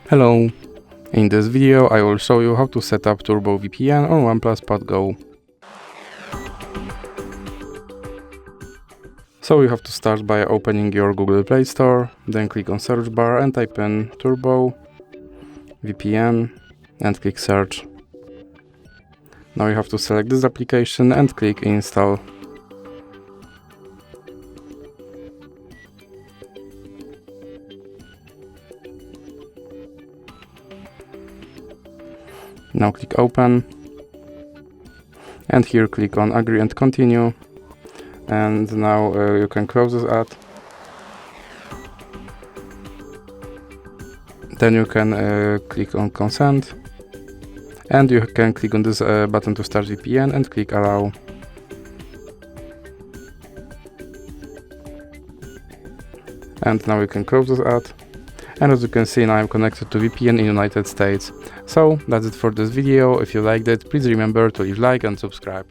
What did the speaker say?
Hello! In this video I will show you how to set up Turbo VPN on OnePlus Pad Go. So you have to start by opening your Google Play Store, then click on search bar and type in Turbo VPN and click search. Now you have to select this application and click install. Now click open, and here click on agree and continue, and now you can close this ad. Then you can click on consent, and you can click on this button to start VPN and click allow. And now you can close this ad. And as you can see, now I'm connected to VPN in United States. So that's it for this video. If you liked it, please remember to leave a like and subscribe.